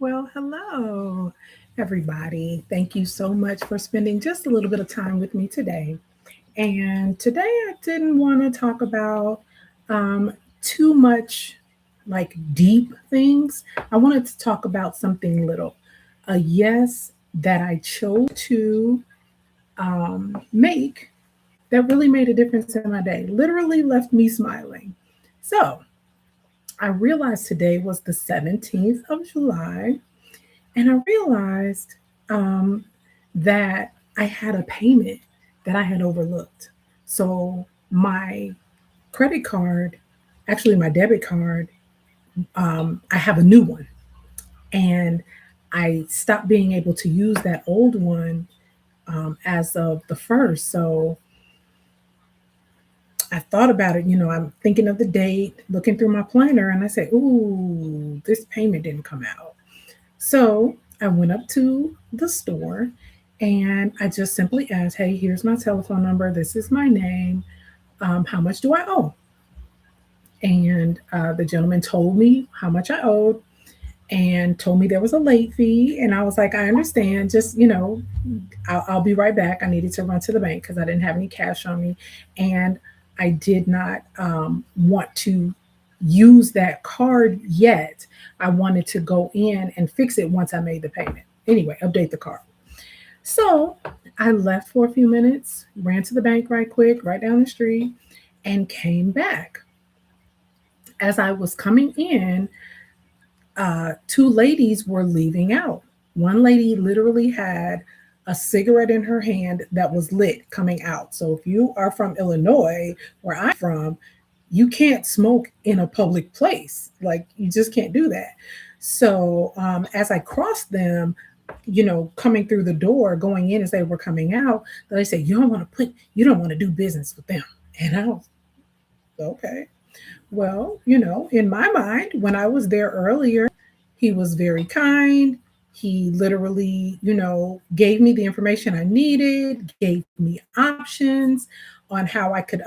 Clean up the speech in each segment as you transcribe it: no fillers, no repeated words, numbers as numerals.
Well, hello, everybody. Thank you so much for spending just a little bit of time with me today. And today I didn't want to talk about um, too much like deep things. I wanted to talk about something little. A yes that I chose to make that really made a difference in my day, literally left me smiling. So I realized today was the 17th of July. And I realized um, that I had a payment that I had overlooked. So my credit card, actually my debit card, I have a new one. And I stopped being able to use that old one as of the first. So I thought about it, I'm thinking of the date, looking through my planner, and I said, ooh, this payment didn't come out. So I went up to the store and I just simply asked, hey, here's my telephone number. This is my name. How much do I owe? And the gentleman told me how much I owed and told me there was a late fee. And I was like, I understand. Just, I'll be right back. I needed to run to the bank because I didn't have any cash on me. And I did not want to use that card yet. I wanted to go in and fix it once I made the payment. Anyway, update the card. So I left for a few minutes, ran to the bank right quick, right down the street, and came back. As I was coming in, two ladies were leaving out. One lady literally had a cigarette in her hand that was lit coming out. So if you are from Illinois, where I'm from, you can't smoke in a public place. Like you just can't do that. So as I crossed them, coming through the door, going in as they were coming out, they say, you don't want to do business with them. And I was okay. Well, in my mind, when I was there earlier, he was very kind. He literally, gave me the information I needed, gave me options on how I could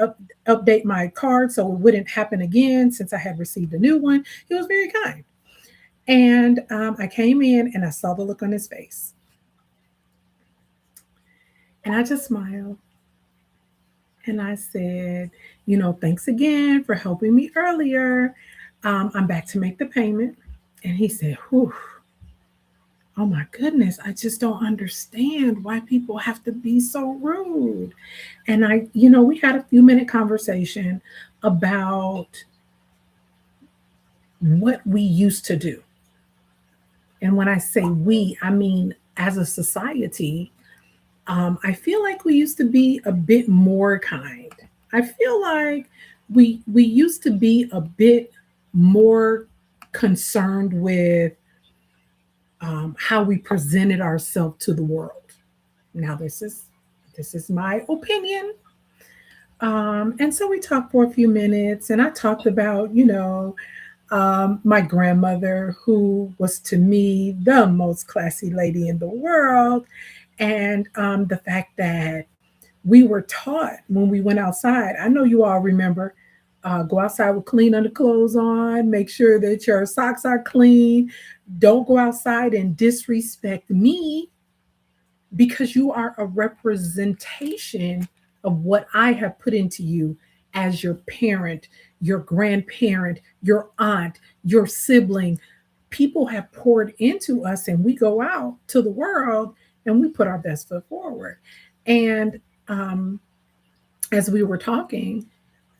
update my card so it wouldn't happen again since I had received a new one. He was very kind. And I came in and I saw the look on his face. And I just smiled and I said, thanks again for helping me earlier. I'm back to make the payment. And he said, whew, oh my goodness, I just don't understand why people have to be so rude. And we had a few minute conversation about what we used to do. And when I say we, I mean as a society, I feel like we used to be a bit more kind. I feel like we used to be a bit more concerned with how we presented ourselves to the world. Now, this is my opinion. And so we talked for a few minutes, and I talked about, my grandmother, who was to me the most classy lady in the world, and the fact that we were taught when we went outside. I know you all remember. Go outside with clean underclothes on. Make sure that your socks are clean. Don't go outside and disrespect me because you are a representation of what I have put into you as your parent, your grandparent, your aunt, your sibling. People have poured into us, and we go out to the world and we put our best foot forward. And um, as we were talking,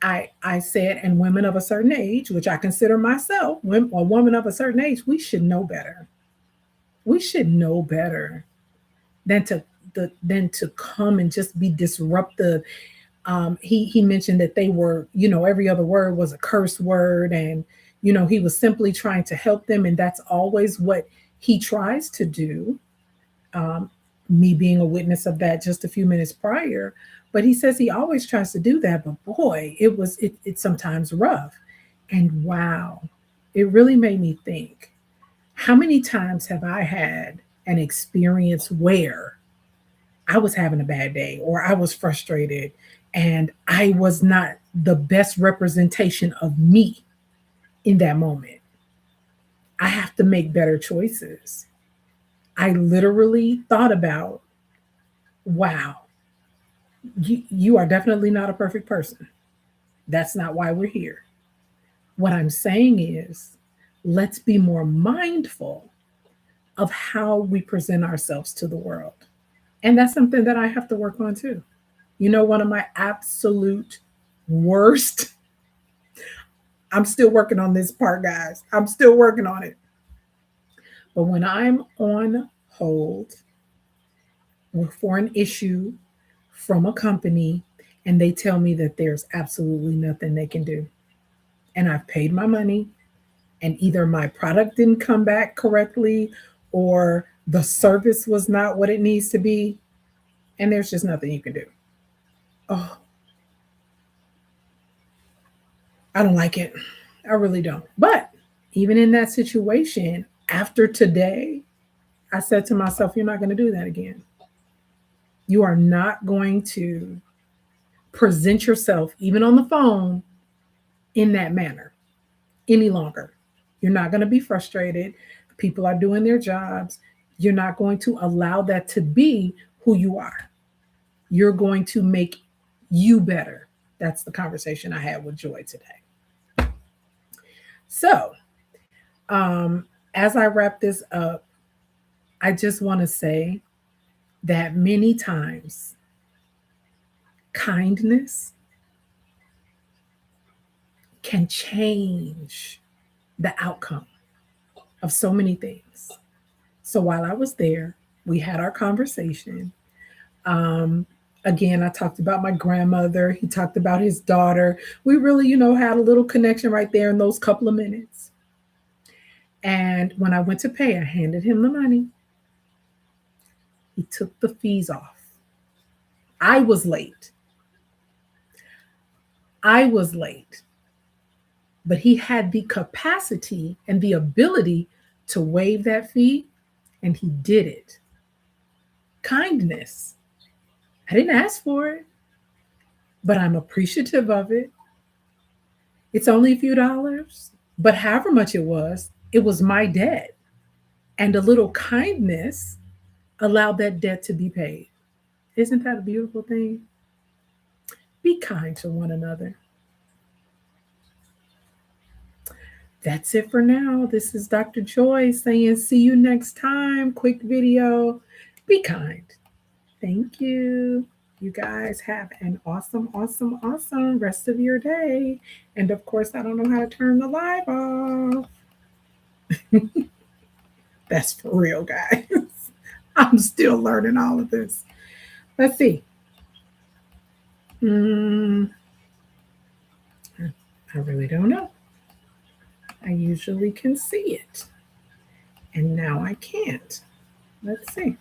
I said, and women of a certain age, which I consider myself, a woman of a certain age, we should know better. We should know better than to come and just be disruptive. He mentioned that they were, every other word was a curse word, and he was simply trying to help them, and that's always what he tries to do. Um, Me being a witness of that just a few minutes prior, but he says he always tries to do that. But boy, it's sometimes rough, and wow, it really made me think. How many times have I had an experience where I was having a bad day or I was frustrated and I was not the best representation of me in that moment. I have to make better choices. I literally thought about, wow, you are definitely not a perfect person. That's not why we're here. What I'm saying is, let's be more mindful of how we present ourselves to the world. And that's something that I have to work on too. You know, one of my absolute worst, I'm still working on this part, guys. I'm still working on it. But when I'm on hold for an issue from a company and they tell me that there's absolutely nothing they can do, and I've paid my money, and either my product didn't come back correctly or the service was not what it needs to be, and there's just nothing you can do. Oh, I don't like it. I really don't. But even in that situation, after today, I said to myself, you're not going to do that again. You are not going to present yourself, even on the phone, in that manner any longer. You're not going to be frustrated. People are doing their jobs. You're not going to allow that to be who you are. You're going to make you better. That's the conversation I had with Joy today. So, um, as I wrap this up, I just want to say that many times kindness can change the outcome of so many things. So while I was there, we had our conversation. Um, Again, I talked about my grandmother. He talked about his daughter. We really, had a little connection right there in those couple of minutes. And when I went to pay, I handed him the money. He took the fees off. I was late. I was late. But he had the capacity and the ability to waive that fee, and he did it. Kindness. I didn't ask for it, but I'm appreciative of it. It's only a few dollars, but however much it was my debt. And a little kindness allowed that debt to be paid. Isn't that a beautiful thing? Be kind to one another. That's it for now. This is Dr. Joy saying, see you next time. Quick video. Be kind. Thank you. You guys have an awesome, awesome, awesome rest of your day. And of course, I don't know how to turn the live off. That's for real, guys. I'm still learning all of this. Let's see. I really don't know. I usually can see it. And now I can't. Let's see.